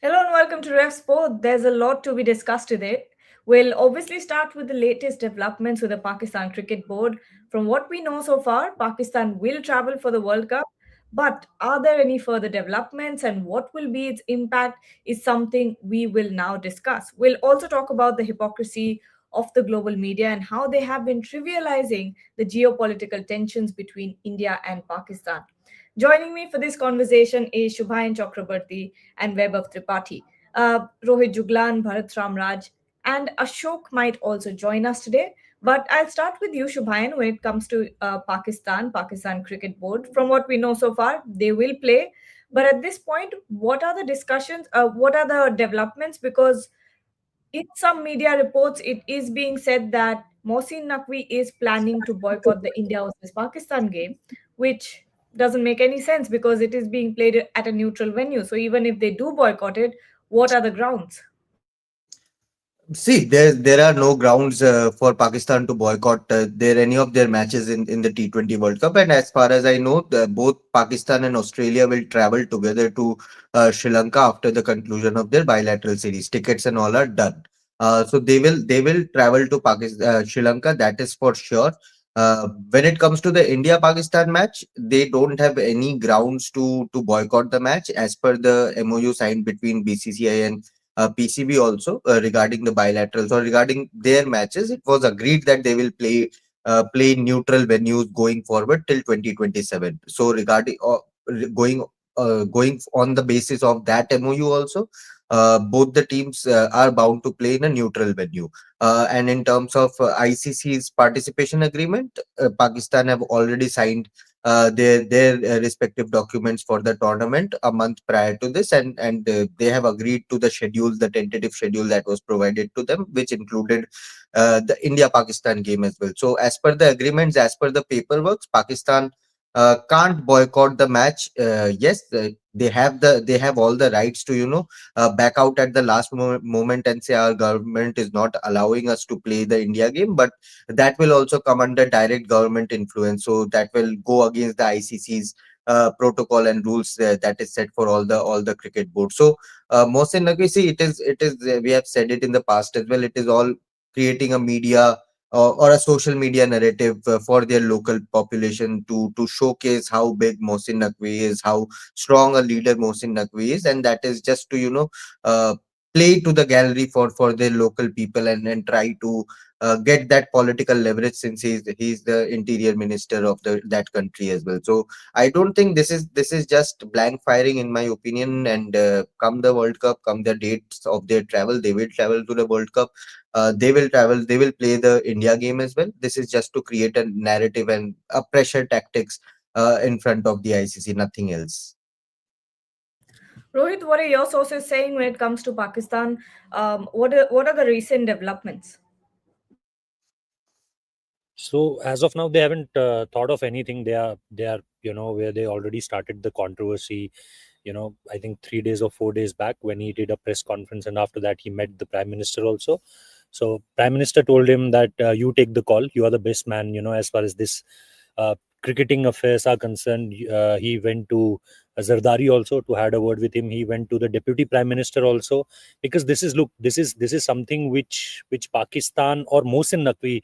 Hello and welcome to Ref Sport. There's a lot to be discussed today. We'll obviously start with the latest developments with the Pakistan Cricket Board. From what we know so far, Pakistan will travel for the World Cup. But are there any further developments and what will be its impact is something we will now discuss. We'll also talk about the hypocrisy of the global media and how they have been trivializing the geopolitical tensions between India and Pakistan. Joining me for this conversation is Shubhayan Chakrabarti and Vaibhav Tripathi. Rohit Juglan, Bharat Ramraj, and Ashok might also join us today. But I'll start with you, Shubhayan, when it comes to Pakistan Cricket Board. From what we know so far, they will play. But at this point, what are the discussions? What are the developments? Because in some media reports, it is being said that Mohsin Naqvi is planning to boycott the India versus Pakistan game, which doesn't make any sense because it is being played at a neutral venue. So even if they do boycott it, what are the grounds? See, there are no grounds for Pakistan to boycott any of their matches in the T20 World Cup. And as far as I know, both Pakistan and Australia will travel together to Sri Lanka after the conclusion of their bilateral series. Tickets and all are done. So they will travel to Pakistan, Sri Lanka. That is for sure. When it comes to the India-Pakistan match, they don't have any grounds to boycott the match as per the MOU signed between BCCI and PCB also regarding the bilaterals or regarding their matches. It was agreed that they will play neutral venues going forward till 2027. So regarding going on the basis of that MOU also. Both the teams are bound to play in a neutral venue. And in terms of ICC's participation agreement, Pakistan have already signed their respective documents for the tournament a month prior to this, and they have agreed to the schedule, the tentative schedule that was provided to them, which included the India Pakistan game as well. So as per the agreements, as per the paperwork, Pakistan can't boycott the match. Yes, they have all the rights to back out at the last moment and say our government is not allowing us to play the India game, but that will also come under direct government influence. So that will go against the ICC's protocol and rules that is set for all the cricket boards. So Mohsin Naqvi, see, it is we have said it in the past as well. It is all creating a media or a social media narrative for their local population to showcase how big Mohsin Naqvi is, how strong a leader Mohsin Naqvi is, and that is just to uh, play to the gallery for their local people and try to get that political leverage since he's the interior minister of that country as well. So I don't think this is just blank firing in my opinion. And come the World Cup, come the dates of their travel, they will travel to the World Cup. They will travel, they will play the India game as well. This is just to create a narrative and a pressure tactics in front of the ICC, nothing else. Rohit, what are your sources saying when it comes to Pakistan? What are the recent developments? So as of now, they haven't thought of anything. They are where they already started the controversy. I think 3 days or 4 days back when he did a press conference, and after that he met the prime minister also. So prime minister told him that you take the call. You are the best man. As far as this uh, cricketing affairs are concerned. He went to Zardari also to had a word with him. He went to the deputy prime minister also, because this is something which Pakistan or Mohsin Naqvi,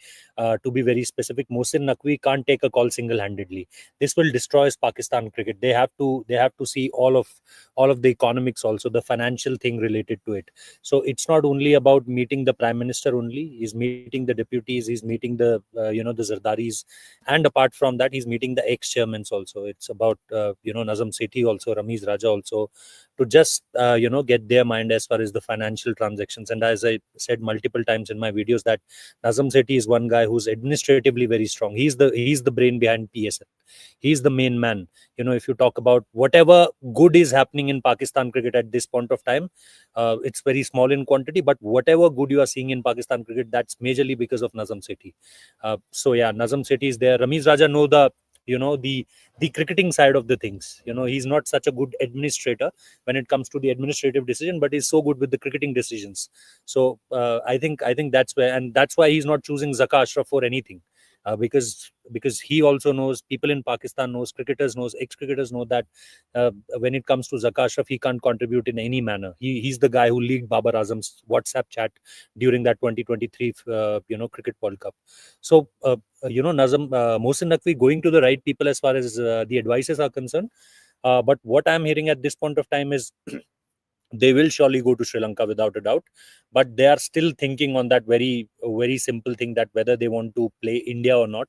to be very specific, Mohsin Naqvi can't take a call single handedly. This will destroy Pakistan cricket. They have to see all of the economics, also the financial thing related to it. So it's not only about meeting the prime minister only. He's meeting the deputies. He's meeting the Zardaris, and apart from that, he's meeting the ex-chairmen also. It's about Nazam Sethi also, Ramiz Raja also, to just get their mind as far as the financial transactions. And as I said multiple times in my videos, that Nazam Sethi is one guy who's administratively very strong. He's the brain behind PSL. He's the main man. If you talk about whatever good is happening in Pakistan cricket at this point of time, it's very small in quantity, but whatever good you are seeing in Pakistan cricket, that's majorly because of Nazam Sethi. So yeah, Nazam Sethi is there. Ramiz Raja know the cricketing side of the things. He's not such a good administrator when it comes to the administrative decision, but he's so good with the cricketing decisions. So I think that's where, and that's why he's not choosing Zaka Ashraf for anything. because he also knows, people in Pakistan knows, cricketers knows, ex-cricketers know that when it comes to Zakir Ashraf, he can't contribute in any manner. He's the guy who leaked Babar Azam's WhatsApp chat during that 2023 Cricket World Cup. So Nazam, Mohsin Naqvi going to the right people as far as the advices are concerned. But what I'm hearing at this point of time is they will surely go to Sri Lanka without a doubt, but they are still thinking on that very very simple thing, that whether they want to play India or not.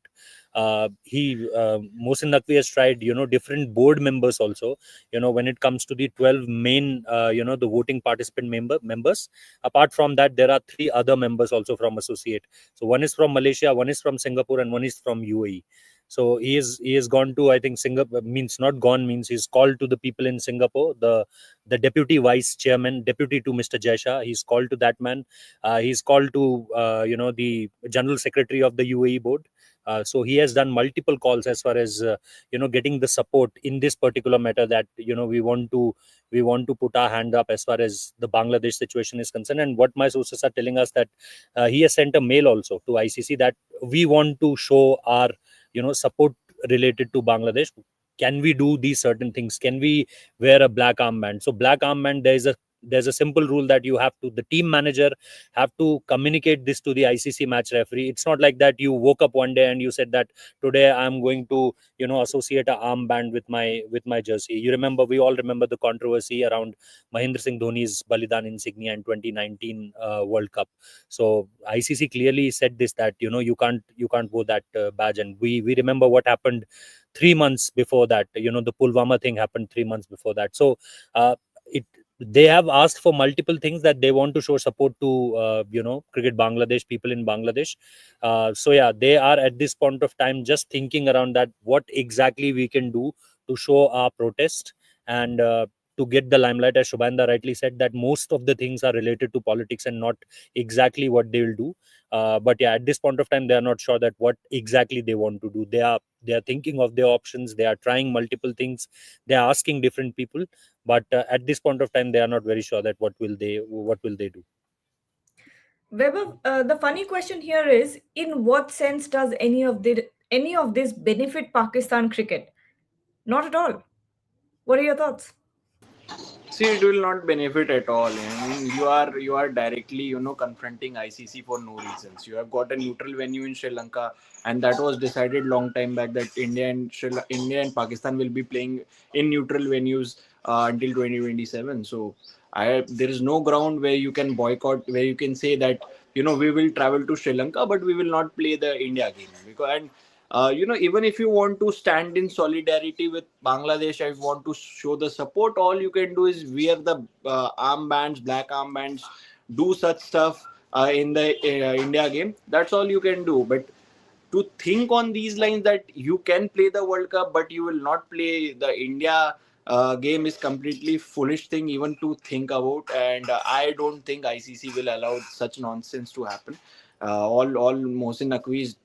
He Mohsin Naqvi has tried different board members also. When it comes to the 12 main the voting participant members, apart from that there are three other members also from associate. So one is from Malaysia, one is from Singapore, and one is from UAE. So he has gone to, I think, Singapore, means not gone, means he's called to the people in Singapore, the deputy vice chairman, deputy to Mr. Jaisha. He's called to that man. He's called to the general secretary of the UAE board. So he has done multiple calls as far as getting the support in this particular matter, that we want to put our hand up as far as the Bangladesh situation is concerned. And what my sources are telling us, that he has sent a mail also to ICC, that we want to show our support related to Bangladesh. Can we do these certain things? Can we wear a black armband? So black armband, there's a simple rule that the team manager have to communicate this to the ICC match referee. It's not like that you woke up one day and you said that today I'm going to associate a armband with my jersey. We all remember the controversy around Mahendra Singh Dhoni's Balidan insignia in 2019 World Cup. So ICC clearly said this, that you can't wear that badge. And we remember what happened 3 months before that. The Pulwama thing happened 3 months before that. So it they have asked for multiple things, that they want to show support to cricket Bangladesh, people in Bangladesh. So yeah, they are at this point of time just thinking around that, what exactly we can do to show our protest, and to get the limelight. As Shubhanda rightly said, that most of the things are related to politics and not exactly what they will do. But yeah, at this point of time, they are not sure that what exactly they want to do. They are thinking of their options. They are trying multiple things. They are asking different people, but at this point of time, they are not very sure that what will they do. Weber, the funny question here is, in what sense does any of this benefit Pakistan cricket? Not at all. What are your thoughts? See, it will not benefit at all. I mean, you are directly confronting ICC for no reasons. You have got a neutral venue in Sri Lanka, and that was decided long time back that India and Pakistan will be playing in neutral venues until 2027. So there is no ground where you can boycott, where you can say that we will travel to Sri Lanka, but we will not play the India game. Even if you want to stand in solidarity with Bangladesh, I want to show the support, all you can do is wear the armbands, black armbands, do such stuff in the India game. That's all you can do. But to think on these lines that you can play the World Cup, but you will not play the India game is completely foolish thing even to think about. And I don't think ICC will allow such nonsense to happen. All Mohsin Naqvi is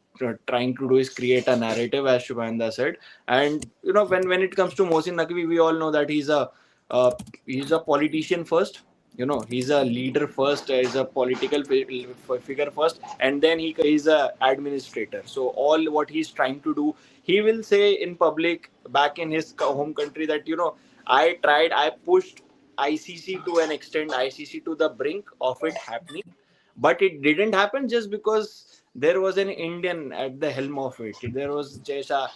trying to do is create a narrative, as Shubhanda said. And when it comes to Mohsin Naqvi, we all know that uh, he's a politician first. He's a leader first, he's a political figure first, and then he's a administrator. So all what he's trying to do, he will say in public back in his home country that I pushed ICC to an extent, ICC to the brink of it happening, but it didn't happen just because there was an Indian at the helm of it. There was Jaisha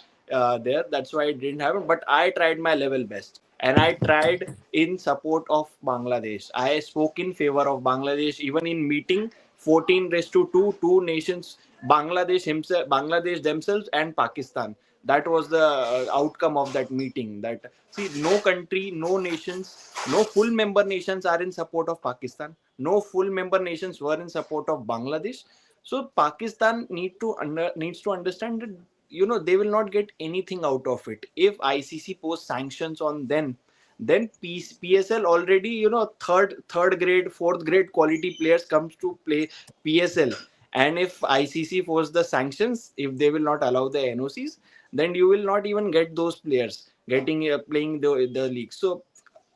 there. That's why it didn't happen. But I tried my level best, and I tried in support of Bangladesh. I spoke in favor of Bangladesh, even in meeting 14 raised to 2, two nations, Bangladesh themselves, and Pakistan. That was the outcome of that meeting. That, see, no country, no nations, no full member nations are in support of Pakistan. No full member nations were in support of Bangladesh. So Pakistan needs to understand that they will not get anything out of it if ICC posts sanctions on them. Then PSL already, third grade, fourth grade quality players comes to play PSL. And if ICC force the sanctions, if they will not allow the NOCs, then you will not even get those players getting playing the league. So,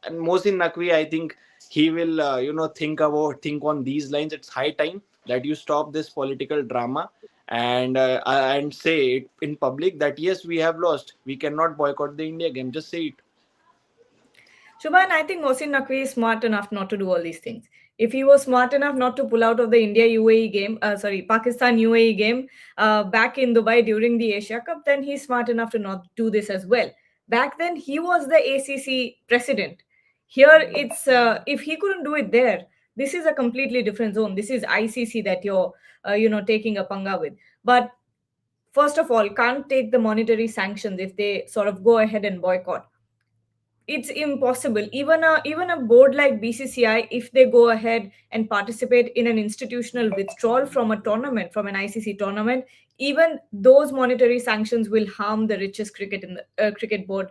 and Mohsin Naqvi, I think he will think on these lines. It's high time that you stop this political drama and say it in public that yes, we have lost, we cannot boycott the India game. Just say it. Shubhan, I think Mohsin Naqvi is smart enough not to do all these things. If he was smart enough not to pull out of the India UAE game, Pakistan UAE game back in Dubai during the Asia Cup, then he's smart enough to not do this as well. Back then, he was the ACC president. Here, it's if he couldn't do it there, this is a completely different zone. This is ICC that you're, taking a panga with. But first of all, can't take the monetary sanctions if they sort of go ahead and boycott. It's impossible. Even a board like BCCI, if they go ahead and participate in an institutional withdrawal from a tournament, from an ICC tournament, even those monetary sanctions will harm the richest cricket board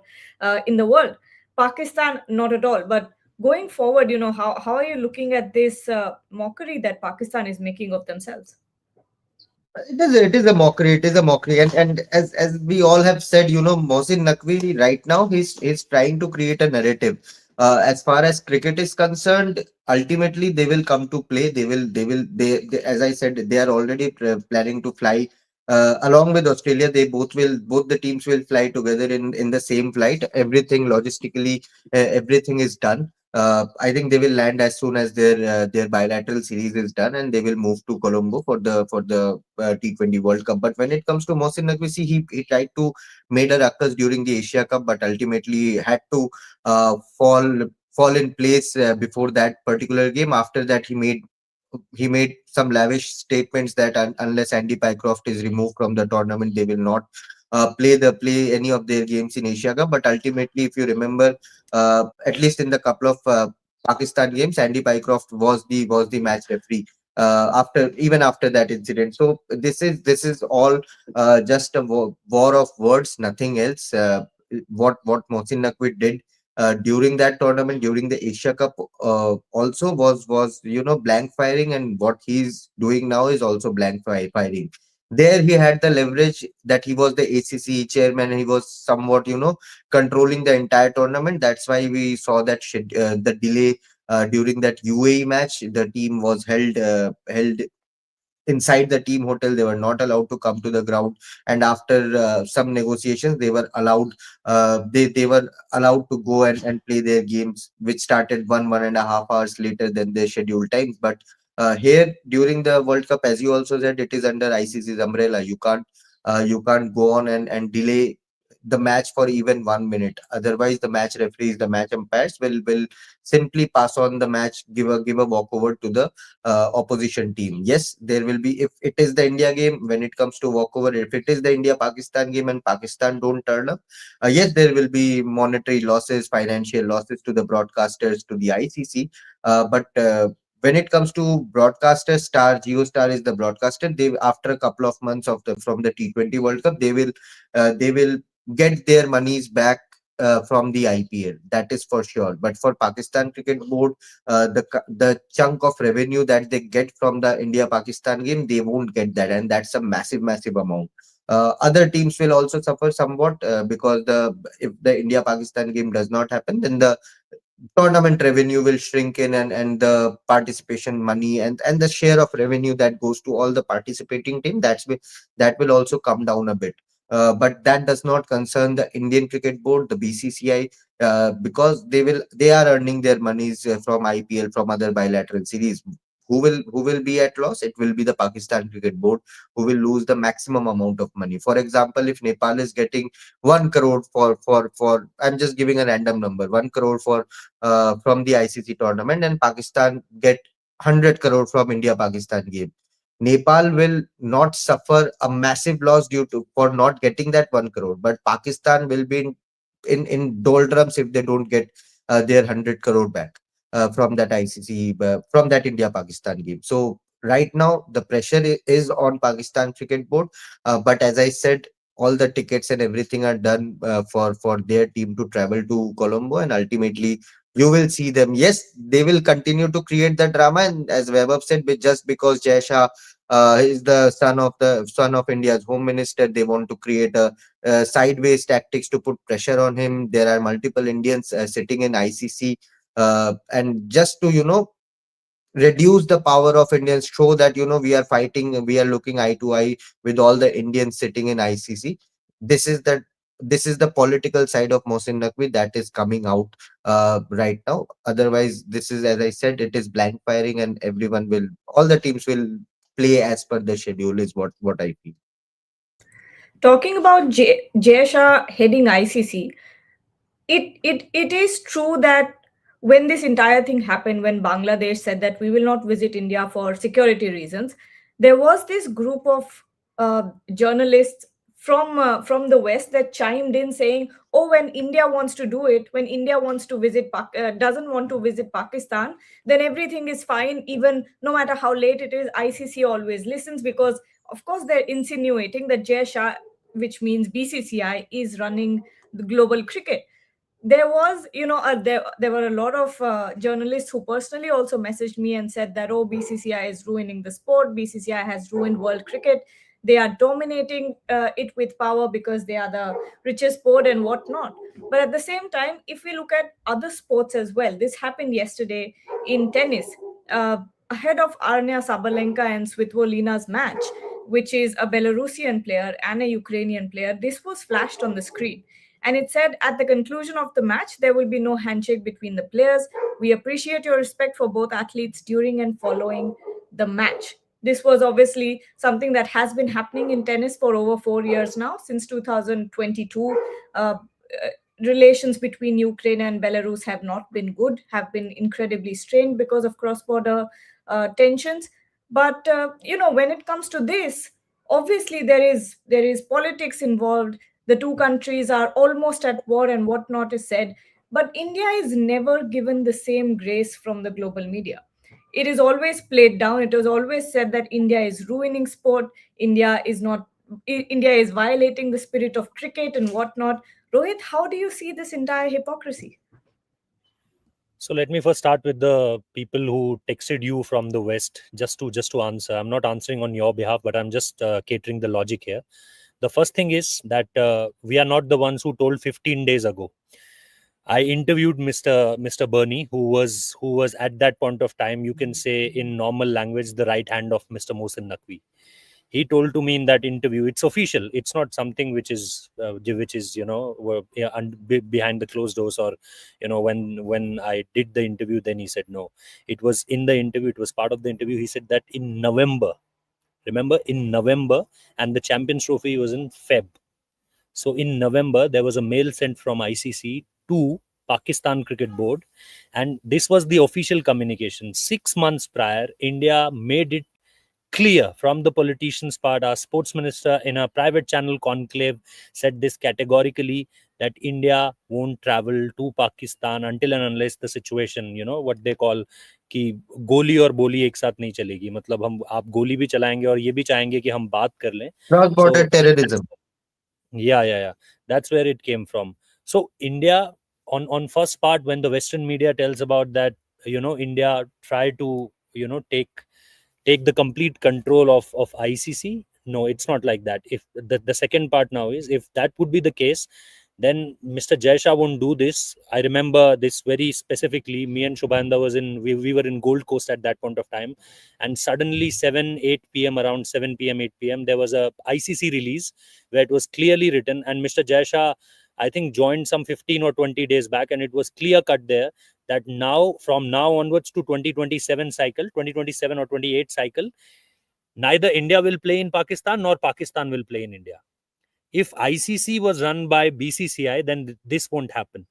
in the world. Pakistan, not at all. But going forward, how are you looking at this mockery that Pakistan is making of themselves? It is a mockery. It is a mockery, and as we all have said, Mohsin Naqvi right now he's trying to create a narrative. As far as cricket is concerned, ultimately they will come to play. They as I said, they are already planning to fly along with Australia. Both the teams will fly together in the same flight. Everything logistically, everything is done. I think they will land as soon as their bilateral series is done, and they will move to Colombo for the T20 World Cup. But when it comes to Mohsin Naqvi, see, he tried to made a ruckus during the Asia Cup, but ultimately had to fall in place before that particular game. After that, he made some lavish statements that unless Andy Pycroft is removed from the tournament, they will not play any of their games in Asia Cup. But ultimately, if you remember, at least in the couple of Pakistan games, Andy Pycroft was the match referee. After that incident, so this is all just a war of words, nothing else. What Mohsin Naqvi did during that tournament, during the Asia Cup, also was blank firing, and what he's doing now is also firing. There he had the leverage that he was the ACC chairman, and he was somewhat controlling the entire tournament. That's why we saw that the delay during that UAE match. The team was held inside the team hotel. They were not allowed to come to the ground, and after some negotiations, they were allowed to go and play their games, which started 1.5 hours later than their scheduled times. But here during the World Cup, as you also said, it is under ICC's umbrella. You can't go on and delay the match for even 1 minute. Otherwise, the match referees, the match umpires will simply pass on the match, give a walkover to the opposition team. Yes, there will be, if it is the India game, when it comes to walkover, if it is the India Pakistan game and Pakistan don't turn up, yes, there will be monetary losses, financial losses to the broadcasters, to the ICC. But when it comes to broadcaster, Star is the broadcaster. They, after a couple of months from the T20 World Cup, they will get their monies back from the IPL. That is for sure. But for Pakistan Cricket Board, the chunk of revenue that they get from the India Pakistan game, they won't get that, and that's a massive amount. Other teams will also suffer somewhat, because the if the India Pakistan game does not happen, then the tournament revenue will shrink in, and the participation money and the share of revenue that goes to all the participating team, that will also come down a bit. But that does not concern the Indian Cricket Board, the BCCI, because they are earning their monies from IPL, from other bilateral series. Who will be at loss? It will be the Pakistan Cricket Board, who will lose the maximum amount of money. For example, if Nepal is getting 1 crore for I'm just giving a random number, 1 crore from the ICC tournament, and Pakistan get 100 crore from India Pakistan game. Nepal will not suffer a massive loss due to for not getting that 1 crore, but Pakistan will be in doldrums if they don't get their 100 crore back from that ICC, from that India Pakistan game. So right now the pressure is on Pakistan Cricket Board, but as I said, all the tickets and everything are done for their team to travel to Colombo, and ultimately you will see them. Yes, they will continue to create the drama, and as Vaibhav said, just because Jai Shah is the son of India's home minister, they want to create a sideways tactics to put pressure on him. There are multiple Indians sitting in ICC, and just to reduce the power of Indians, show that we are fighting, we are looking eye to eye with all the Indians sitting in ICC. This is the this is the political side of Mohsin Naqvi that is coming out right now. Otherwise, this is, as I said, it is blank firing, and all the teams will play as per the schedule. Is what I feel. Talking about Jay Shah heading ICC, it is true that when this entire thing happened, when Bangladesh said that we will not visit India for security reasons, there was this group of journalists from the West that chimed in saying, "Oh, when India wants to do it, when India wants to visit doesn't want to visit Pakistan, then everything is fine. Even no matter how late it is, ICC always listens because, of course, they're insinuating that Jay Shah, which means BCCI, is running the global cricket." There were a lot of journalists who personally also messaged me and said that, oh, BCCI is ruining the sport, BCCI has ruined world cricket, they are dominating it with power because they are the richest board and whatnot. But at the same time, if we look at other sports as well, this happened yesterday in tennis, uh, ahead of Arnya Sabalenka and Svitolina's match, which is a Belarusian player and a Ukrainian player. This was flashed on the screen, and it said, at the conclusion of the match, there will be no handshake between the players. We appreciate your respect for both athletes during and following the match. This was obviously something that has been happening in tennis for over 4 years now, since 2022. Relations between Ukraine and Belarus have not been good, have been incredibly strained because of cross border tensions. But when it comes to this, obviously there is politics involved. The two countries are almost at war and whatnot is said, but India is never given the same grace from the global media. It is always played down. It was always said that India is ruining sport, India is violating the spirit of cricket and whatnot. Rohit, how do you see this entire hypocrisy? So let me first start with the people who texted you from the West. Just to answer, I'm not answering on your behalf, but I'm just catering the logic here. The first thing is that we are not the ones who told 15 days ago. I interviewed Mr. Bernie, who was at that point of time, you can say in normal language, the right hand of Mr. Mohsin Naqvi. He told to me in that interview, it's official, it's not something which is behind the closed doors, or when I did the interview, then he said no. It was in the interview, it was part of the interview. He said that in November, remember, in November, and the Champions Trophy was in Feb. So in November, there was a mail sent from ICC to Pakistan Cricket Board, and this was the official communication. 6 months prior, India made it clear from the politicians' part. Our sports minister, in a private channel conclave, said this categorically, that India won't travel to Pakistan until and unless the situation, what they call, कि गोली और बोली एक साथ नहीं चलेगी, मतलब हम आप गोली भी चलाएंगे और ये भी चाहेंगे कि हम बात कर लें. Cross So border terrorism. yeah, that's where it came from. So India, on first part, when the Western media tells about that, India try to take the complete control of ICC. No, it's not like that. If the second part now is, if that would be the case, then Mr. Jaisha won't do this. I remember this very specifically. Me and Shubhanda we were in Gold Coast at that point of time, and suddenly 7-8 p.m., around 7 p.m., 8 p.m., there was a ICC release where it was clearly written, and Mr. Jaisha, I think, joined some 15 or 20 days back, and it was clear cut there that now, from now onwards to 2027 cycle, 2027 or 28 cycle, neither India will play in Pakistan nor Pakistan will play in India. If ICC was run by BCCI, then this won't happen.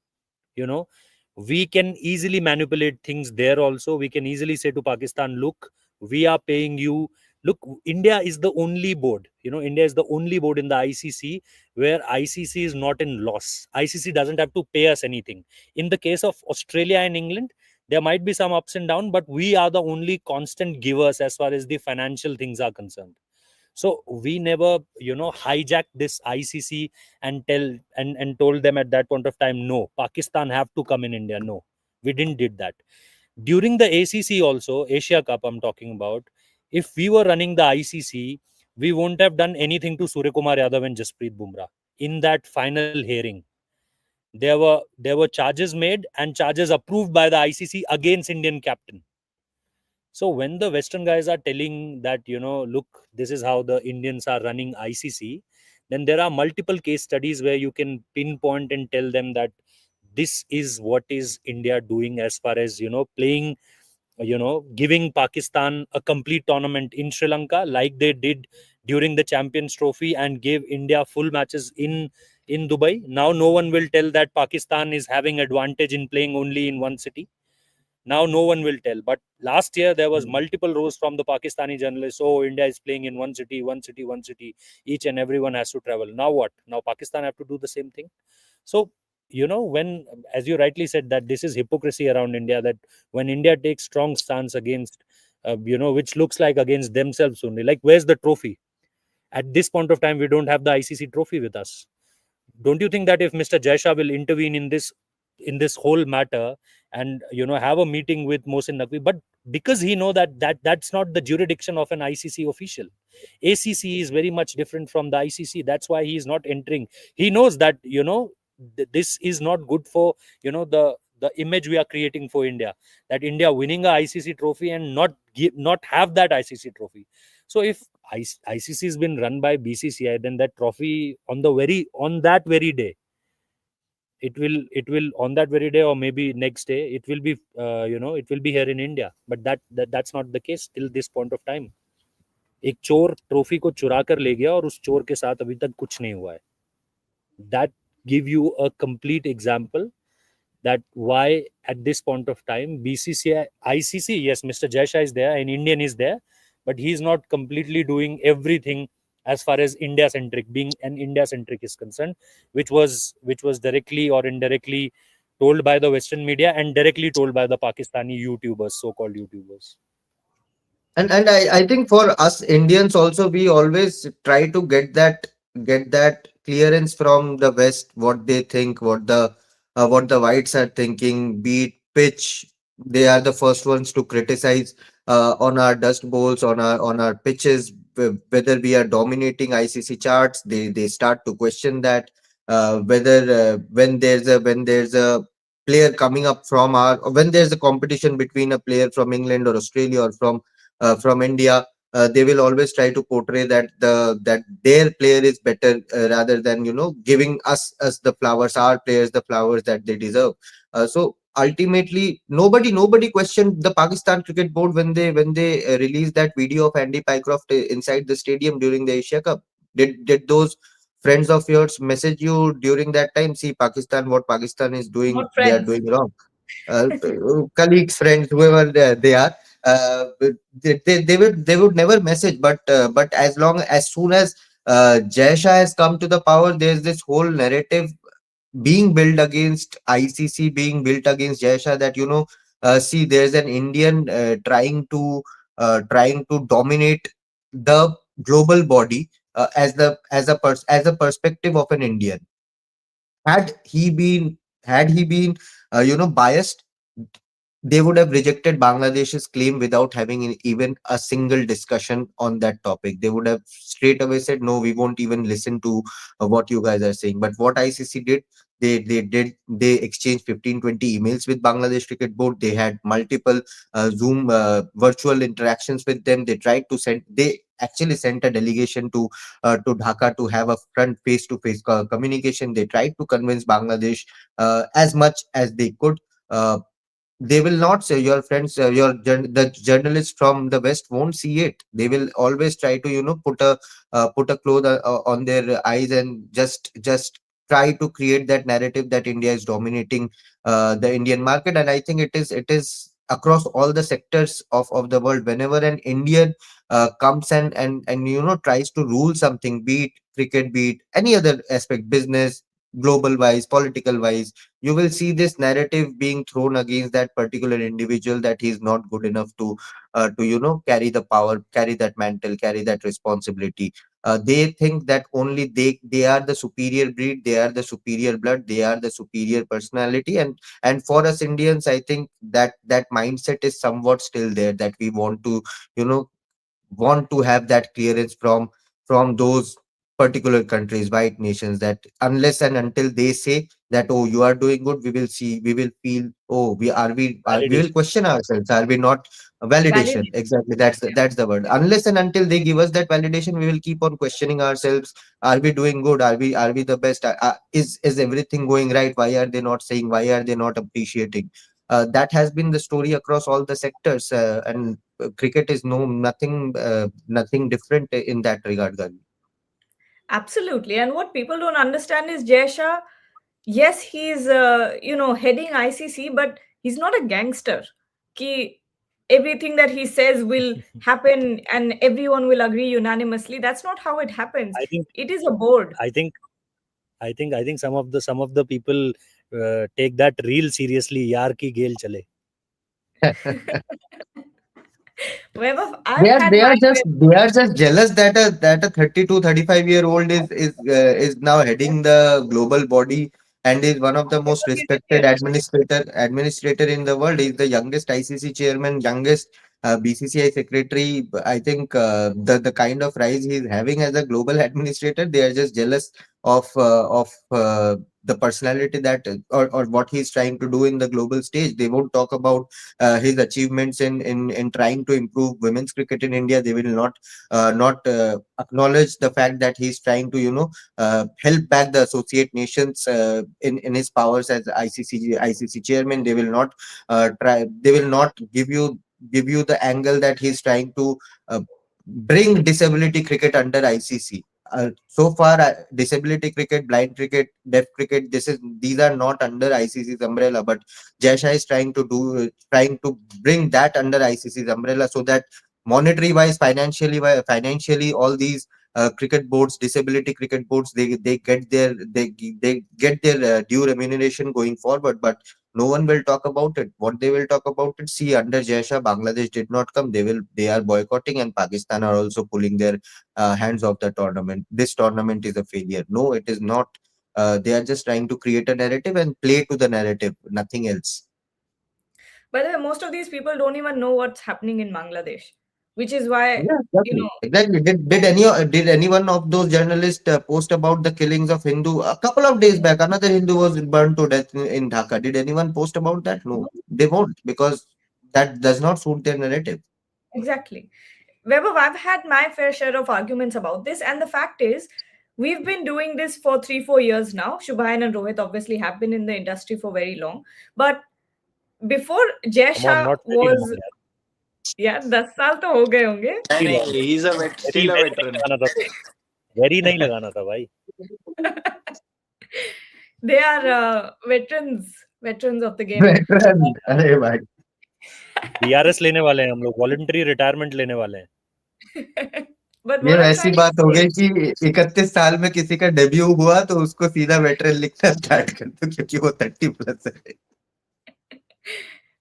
We can easily manipulate things there also. We can easily say to Pakistan, look, we are paying you. Look, India is the only board, India is the only board in the ICC where ICC is not in loss. ICC doesn't have to pay us anything. In the case of Australia and England, there might be some ups and downs, but we are the only constant givers as far as the financial things are concerned. So we never, hijacked this ICC and told them at that point of time, no, Pakistan have to come in India. No, we didn't did that. During the ACC also, Asia Cup I'm talking about, if we were running the ICC, we won't have done anything to Surya Kumar Yadav and Jasprit Bumrah. In that final hearing, there were charges made and charges approved by the ICC against Indian captain. So when the Western guys are telling that, look, this is how the Indians are running ICC, then there are multiple case studies where you can pinpoint and tell them that this is what is India doing as far as, playing, giving Pakistan a complete tournament in Sri Lanka, like they did during the Champions Trophy, and gave India full matches in Dubai. Now no one will tell that Pakistan is having advantage in playing only in one city. Now no one will tell. But last year there was multiple rows from the Pakistani journalists. Oh, India is playing in one city, one city, one city. Each and everyone has to travel. Now what? Now Pakistan have to do the same thing. So, when, as you rightly said, that this is hypocrisy around India, that when India takes strong stance against, which looks like against themselves only, like where's the trophy? At this point of time, we don't have the ICC trophy with us. Don't you think that if Mr. Jaisha will intervene in this whole matter, and have a meeting with Mohsin Naqvi, but because he know that's not the jurisdiction of an ICC official. ACC is very much different from the ICC. That's why he is not entering. He knows that this is not good for the image we are creating for India, that India winning a ICC trophy and not have that ICC trophy. So if ICC has been run by BCCI, then that trophy on that very day, it will on that very day, or maybe next day, it will be here in India. But that's not the case till this point of time. एक चोर trophy को चुरा कर ले गया और उस चोर के साथ अभी तक कुछ नहीं हुआ है. That give you a complete example that why at this point of time BCCI, ICC, yes, Mr. Jaisha is there, an Indian is there, but he's not completely doing everything as far as India centric, being an India centric is concerned, which was directly or indirectly told by the Western media and directly told by the Pakistani YouTubers, so-called YouTubers. And I think for us Indians also, we always try to get that clearance from the West, what they think, what the whites are thinking, be it pitch. They are the first ones to criticize on our dust bowls, on our pitches, whether we are dominating ICC charts. They start to question that, whether when there's a player coming up from our, or when there's a competition between a player from England or Australia or from India, they will always try to portray that their player is better, rather than giving us the flowers, our players the flowers that they deserve. So ultimately, nobody questioned the Pakistan Cricket Board when they released that video of Andy Pycroft inside the stadium during the Asia Cup. Did those friends of yours message you during that time? See, Pakistan, what Pakistan is doing, Not they are friends. doing wrong. Colleagues, friends, whoever they are, they would never message. But as soon as Jai Shah has come to the power, there's this whole narrative being built against ICC, being built against Jai Shah, that see, there's an Indian trying to dominate the global body, as a perspective of an Indian. Had he been biased, they would have rejected Bangladesh's claim without having even a single discussion on that topic. They would have straight away said, "No, we won't even listen to what you guys are saying." But what ICC did, they exchanged 15-20 emails with Bangladesh Cricket Board. They had multiple Zoom virtual interactions with them. They actually sent a delegation to Dhaka to have a front face-to-face communication. They tried to convince Bangladesh as much as they could. They will not say, your friends, the journalists from the West won't see it. They will always try to put a cloth on their eyes, and just try to create that narrative that India is dominating the Indian market. And I think it is across all the sectors of the world. Whenever an Indian comes and tries to rule something, be it cricket, be it any other aspect, business, global wise, political wise, you will see this narrative being thrown against that particular individual, that he is not good enough to carry the power, carry that mantle, carry that responsibility. They think that only they are the superior breed, they are the superior blood, they are the superior personality. And for us Indians, I think that mindset is somewhat still there, that we you know want to have that clearance from those particular countries, white nations, that unless and until they say, that, oh, you are doing good, we will see, we will feel, oh, we will Validation. question ourselves, are we not? Validation, Validation. exactly, that's the word. Unless and until they give us that validation, we will keep on questioning ourselves. Are we doing good? Are we the best? Is everything going right? Why are they not saying? Why are they not appreciating? That has been the story across all the sectors, and cricket is nothing different in that regard, Gagan. Absolutely. And what people don't understand is Jay Shah, yes, he's heading ICC, but he's not a gangster. Ki everything that he says will happen and everyone will agree unanimously. That's not how it happens. I think It is a board. I think I think some of the people take that real seriously. यार की गेल चले. Wherever I've They are had they my are just fair they are just jealous that a 32-35-year-old is now heading the global body and is one of the share most of respected BCCI. administrator in the world. He's the youngest ICC chairman, youngest BCCI secretary. I think the kind of rise he's having as a global administrator, they are just jealous of the personality that, or what he's trying to do in the global stage. They won't talk about his achievements in trying to improve women's cricket in India. They will not acknowledge the fact that he's trying to help back the associate nations in his powers as ICC chairman. They will not try. They will not give you the angle that he's trying to uh, bring disability cricket under ICC. So far, disability cricket, blind cricket, deaf cricket, these are not under ICC's umbrella. But Jasha is trying to bring that under ICC's umbrella, so that monetary wise, financially, all these cricket boards, disability cricket boards, they get their due remuneration going forward. But no one will talk about it. What they will talk about it? See, under Jasha, Bangladesh did not come. They are boycotting, and Pakistan are also pulling their hands off the tournament. This tournament is a failure. No, it is not. They are just trying to create a narrative and play to the narrative, nothing else. By the way, most of these people don't even know what's happening in Bangladesh, which is why, Yeah, you exactly. know, Exactly. Did anyone of those journalists post about the killings of Hindu a couple of days back? Another Hindu was burned to death in Dhaka. Did anyone post about that? No, they won't, because that does not suit their narrative. exactly. Webber, I've had my fair share of arguments about this, and the fact is, we've been doing this for 3-4 years now. Shubhayan and Rohit obviously have been in the industry for very long, but before Come on, Jaisha not very long was, यार. yeah, 10 साल तो हो गए होंगे. नहीं Very long. नहीं, he's a Very still a very नहीं veteran. लगाना था. Very नहीं लगाना था भाई. They are veterans of the game. Veteran. अरे भाई. BRS लेने वाले हैं हम लोग. Voluntary retirement लेने वाले हैं. But ये what I'm वैसी trying to बात हो say, गई कि 31 साल में किसी का डेब्यू हुआ तो उसको सीधा वेटरन लिखना स्टार्ट कर दो, क्योंकि वो 30+ है.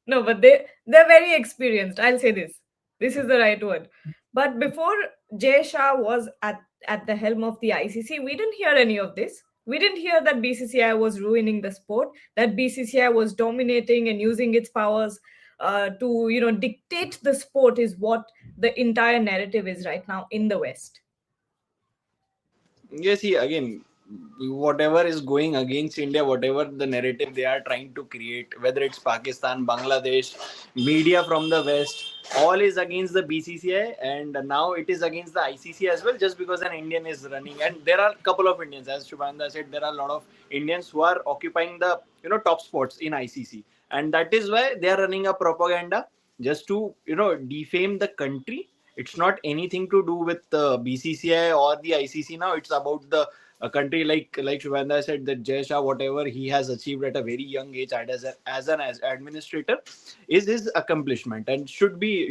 no, but they're very experienced. I'll say this. This is the right word. But before Jay Shah was at the helm of the ICC, we didn't hear any of this. We didn't hear that BCCI was ruining the sport, that BCCI was dominating and using its powers to dictate the sport is what the entire narrative is right now in the West. Yes, see, again, whatever is going against India, whatever the narrative they are trying to create, whether it's Pakistan, Bangladesh, media from the West, all is against the BCCI, and now it is against the ICC as well, just because an Indian is running. And there are a couple of Indians, as Shubhanda said, there are a lot of Indians who are occupying the top spots in ICC, and that is why they are running a propaganda just to defame the country. It's not anything to do with the BCCI or the ICC now. It's about the country, like Shubhanda said, that Jay Shah, whatever he has achieved at a very young age as an administrator, is his accomplishment and should be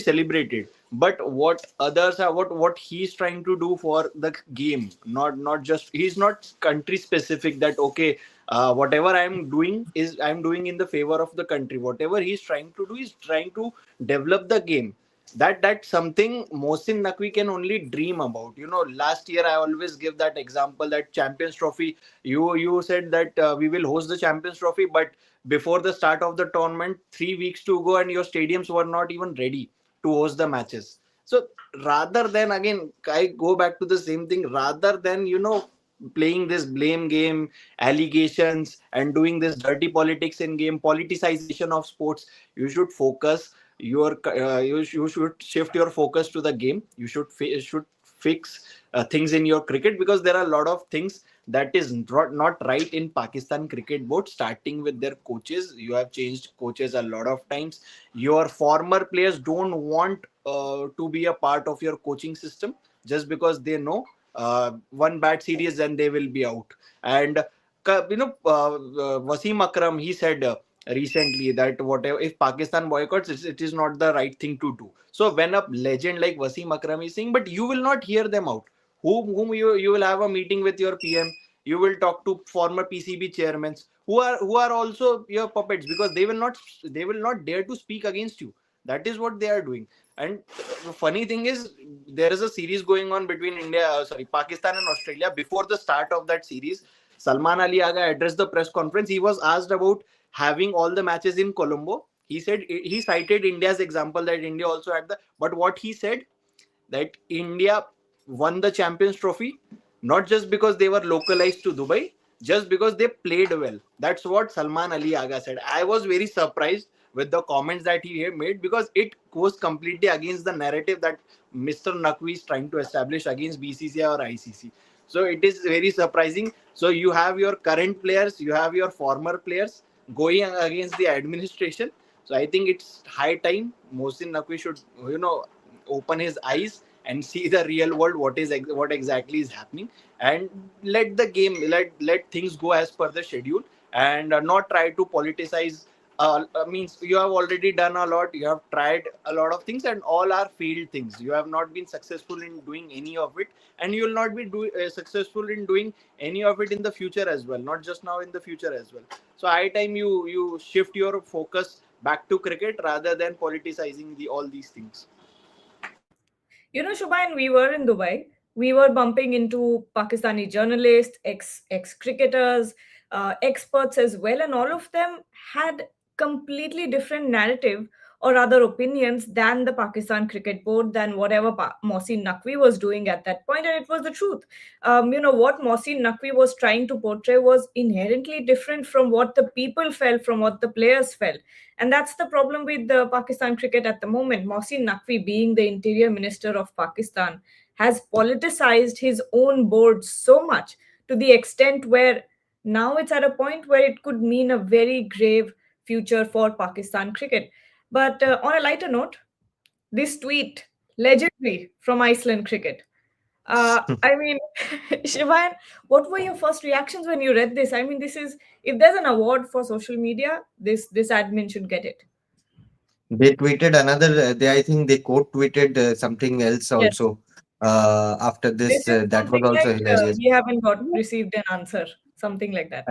celebrated. But what others are, what he's trying to do for the game, not just, he's not country specific, that okay, whatever I'm doing in the favor of the country. Whatever he's trying to do is trying to develop the game. That's something Mohsin Naqvi can only dream about. Last year I always give that example, that Champions Trophy. You said that we will host the Champions Trophy, but before the start of the tournament, 3 weeks to go, and your stadiums were not even ready to host the matches. So rather than, again, I go back to the same thing. Rather than playing this blame game, allegations, and doing this dirty politics in game, politicization of sports. You should focus you should shift your focus to the game. You should fix things in your cricket, because there are a lot of things that is not right in Pakistan cricket board, starting with their coaches. You have changed coaches a lot of times. Your former players don't want to be a part of your coaching system, just because they know one bad series and they will be out. And Wasim Akram, he said recently that whatever, if Pakistan boycotts, it is not the right thing to do. So when a legend like Wasim Akram is saying, but you will not hear them out. Whom you will have a meeting with your PM, you will talk to former PCB chairmen who are also your puppets, because they will not dare to speak against you. That is what they are doing. And the funny thing is, there is a series going on between Pakistan and Australia. Before the start of that series, Salman Ali Aga addressed the press conference. He was asked about having all the matches in Colombo. He said, he cited India's example, that India also had but what he said, that India won the Champions Trophy not just because they were localized to Dubai, just because they played well. That's what Salman Ali Aga said. I was very surprised with the comments that he made, because it goes completely against the narrative that Mr. Naqvi is trying to establish against BCCI or ICC. So it is very surprising. So you have your current players, you have your former players going against the administration. So I think it's high time Mohsin Naqvi should, open his eyes and see the real world, what exactly is happening, and let the game, let things go as per the schedule, and not try to politicize. Means you have already done a lot, you have tried a lot of things, and all are failed things. You have not been successful in doing any of it, and you will not be successful in doing any of it in the future as well, not just now, in the future as well. So I time you shift your focus back to cricket rather than politicizing all these things. You know, Shubhain, we were in Dubai. We were bumping into Pakistani journalists, ex cricketers, experts as well, and all of them had completely different narrative or other opinions than the Pakistan Cricket Board, than whatever Mohsin Naqvi was doing at that point, and it was the truth. What Mohsin Naqvi was trying to portray was inherently different from what the people felt, from what the players felt. And that's the problem with the Pakistan cricket at the moment. Mohsin Naqvi, being the interior minister of Pakistan, has politicized his own board so much, to the extent where now it's at a point where it could mean a very grave future for Pakistan cricket. But on a lighter note, this tweet, legendary from Iceland cricket. I mean, Shivan, what were your first reactions when you read this? I mean, this is, if there's an award for social media, this admin should get it. They tweeted another. I think they quote tweeted something else Yes, also. After this this, is that was something like also hilarious. we haven't got received an answer, something like that.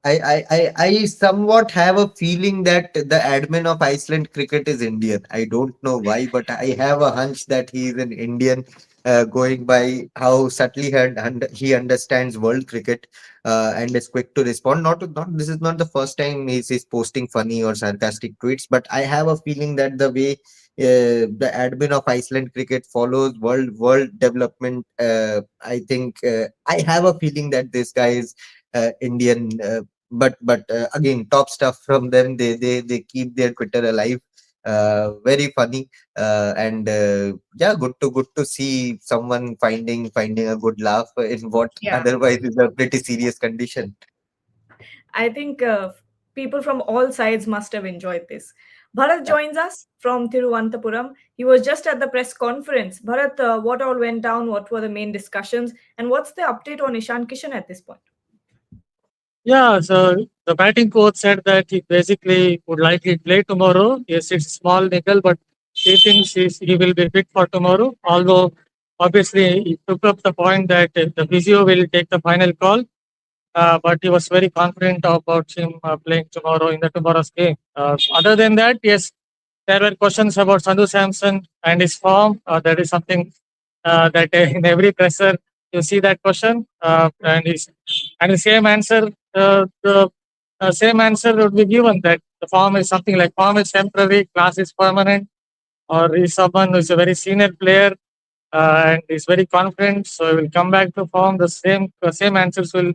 I somewhat have a feeling that the admin of Iceland cricket is Indian. I don't know why, but I have a hunch that he is an Indian, going by how subtly he understands world cricket, and is quick to respond. Not this is not the first time he's posting funny or sarcastic tweets, but I have a feeling that the way the admin of Iceland cricket follows world development, I think I have a feeling that this guy is Indian. But again, top stuff from them. They keep their Twitter alive. Very funny, and yeah, good to see someone finding a good laugh in what Yeah, otherwise is a pretty serious condition. I think people from all sides must have enjoyed this. Bharat Yeah. joins us from Thiruvananthapuram. He was just at the press conference. Bharat, what all went down? What were the main discussions? And what's the update on Ishan Kishan at this point? Yeah, so the batting coach said that he basically would likely play tomorrow. Yes, it's small nickel, but he thinks he will be fit for tomorrow. Although, obviously, he took up the point that the physio will take the final call. But he was very confident about him playing tomorrow in the tomorrow's game. Other than that, yes, there were questions about Sandu Samson and his form. That is something that in every presser you see that question, and the same answer. The same answer would be given that the form is something like form is temporary, class is permanent, or is someone who is a very senior player and is very confident. So he will come back to form. The same answers will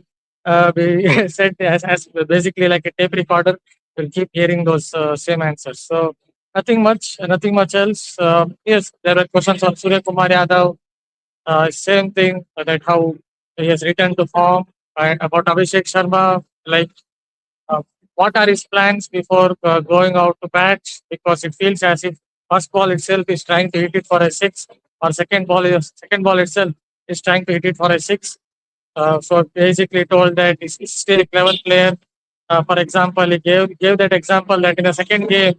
be said as basically like a tape recorder. We'll keep hearing those same answers. So nothing much else. Yes, there were questions on Surya Kumar Yadav. Same thing that how he has returned to form. And about Abhishek Sharma, like uh, what are his plans before going out to bat? Because it feels as if first ball itself is trying to hit it for a six, or second ball itself is trying to hit it for a six. So basically told that he's still a clever player. For example, he gave that example that in the second game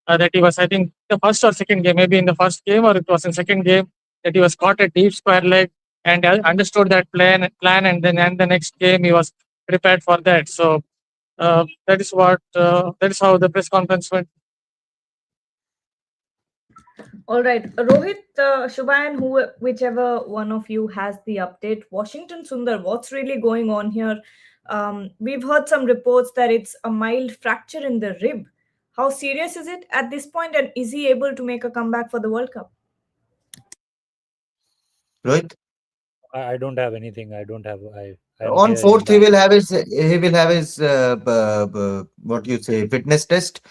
that he was, I think, the first or second game, maybe in the first game or it was in second game, that he was caught a deep square leg and understood that plan, and then and the next game he was prepared for that. So that is how the press conference went. All right, Rohit, Shubhayan, whichever one of you has the update. Washington Sundar, what's really going on here? We've heard some reports that it's a mild fracture in the rib. How serious is it at this point, and is he able to make a comeback for the World Cup? Rohit? I don't have anything. I am On here in fourth, the. what you say, fitness test.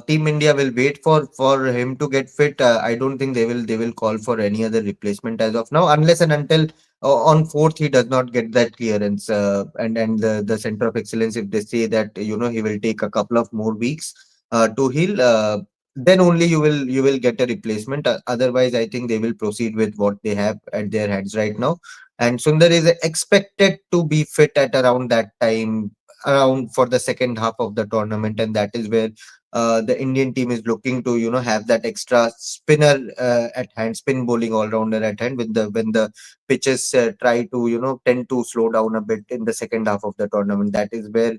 Team India will wait for him to get fit. I don't think they will call for any other replacement as of now, unless and until on fourth he does not get that clearance. And the center of excellence, if they say that he will take a couple of more weeks to heal, then only you will get a replacement. Otherwise, I think they will proceed with what they have at their hands right now, and Sundar is expected to be fit at around that time, around for the second half of the tournament, and that is where the Indian team is looking to have that extra spinner at hand, spin bowling all rounder at hand, when the pitches try to tend to slow down a bit in the second half of the tournament. That is where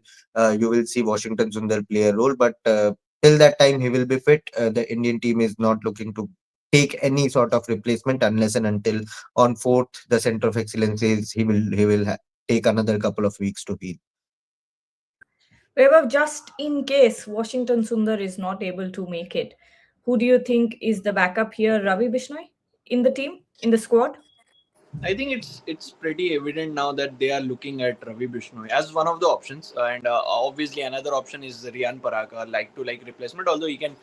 you will see Washington Sundar play a role, but till that time he will be fit. The Indian team is not looking to take any sort of replacement unless and until on fourth, the center of excellence is he will take another couple of weeks to heal. Wherever, just in case Washington Sundar is not able to make it, who do you think is the backup here? Ravi Bishnoi in the team, in the squad? I think it's pretty evident now that they are looking at Ravi Bishnoi as one of the options, and obviously another option is Riyan Parag, like to like replacement. Although he can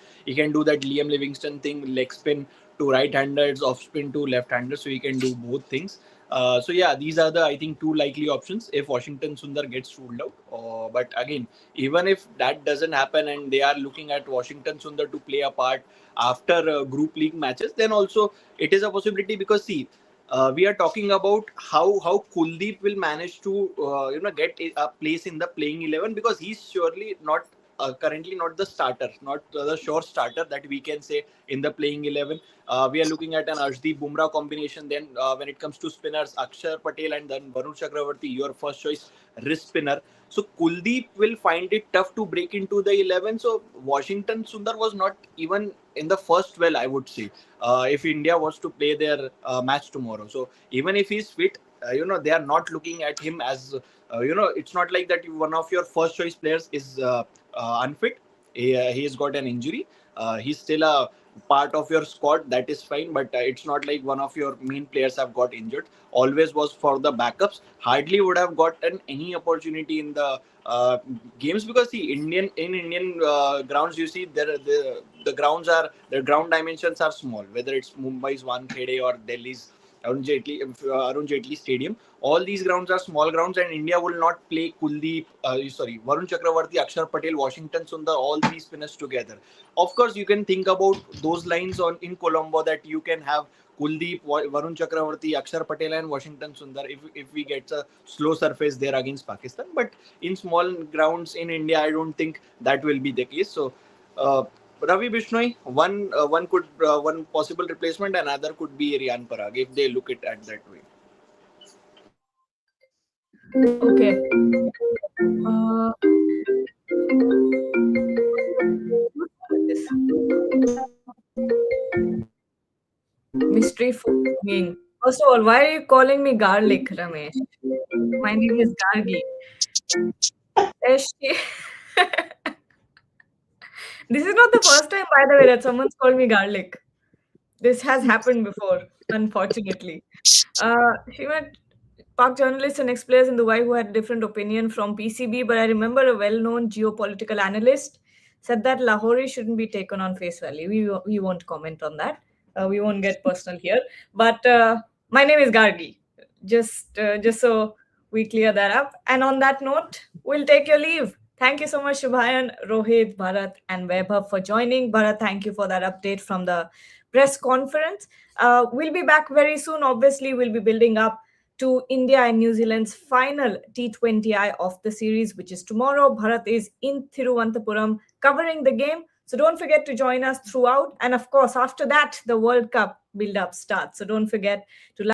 do that Liam Livingston thing, leg spin to right-handers, off spin to left-handers, so he can do both things. So yeah, these are the I think two likely options if Washington Sundar gets ruled out. But again, even if that doesn't happen and they are looking at Washington Sundar to play a part after group league matches, then also it is a possibility because see, we are talking about how Kuldeep will manage to get a place in the playing 11 because he's surely not currently not the starter, not the sure starter that we can say in the playing 11. We are looking at an Arshdeep Bumrah combination. Then when it comes to spinners, Akshar Patel and then Varun Chakravarti, your first choice wrist spinner. So Kuldeep will find it tough to break into the 11. So Washington Sundar was not even in the first 12, I would say, if India was to play their match tomorrow. So even if he's fit, they are not looking at him as, it's not like that one of your first choice players is unfit. He has got an injury. He's still a part of your squad. That is fine, but it's not like one of your main players have got injured. Always was for the backups. Hardly would have gotten any opportunity in the games because see, Indian grounds, you see the grounds are the ground dimensions are small. Whether it's Mumbai's Wankhede or Delhi's Arun Jaitley Stadium, all these grounds are small grounds, and India will not play Varun Chakravarti, Akshar Patel, Washington Sundar, all three spinners together. Of course, you can think about those lines on in Colombo that you can have Kuldeep, Varun Chakravarti, Akshar Patel, and Washington Sundar if we get a slow surface there against Pakistan. But in small grounds in India, I don't think that will be the case. So, Ravi Bishnoi, one possible replacement, another could be Riyan Parag if they look at that way. Okay. Uh, this mystery food being. First of all, why are you calling me garlic, Ramesh? My name is Gargi. Esh- This is not the first time, by the way, that someone's called me garlic. This has happened before, unfortunately. She met Pak journalists and ex-players in Dubai who had different opinion from PCB, but I remember a well-known geopolitical analyst said that Lahori shouldn't be taken on face value. We won't comment on that. We won't get personal here. But my name is Gargi. Just so we clear that up. And on that note, we'll take your leave. Thank you so much, Shubhayan, Rohit, Bharat, and Vaibhav for joining. Bharat, thank you for that update from the press conference. We'll be back very soon. Obviously, we'll be building up to India and New Zealand's final T20I of the series, which is tomorrow. Bharat is in Thiruvananthapuram covering the game. So don't forget to join us throughout. And of course, after that, the World Cup build up starts. So don't forget to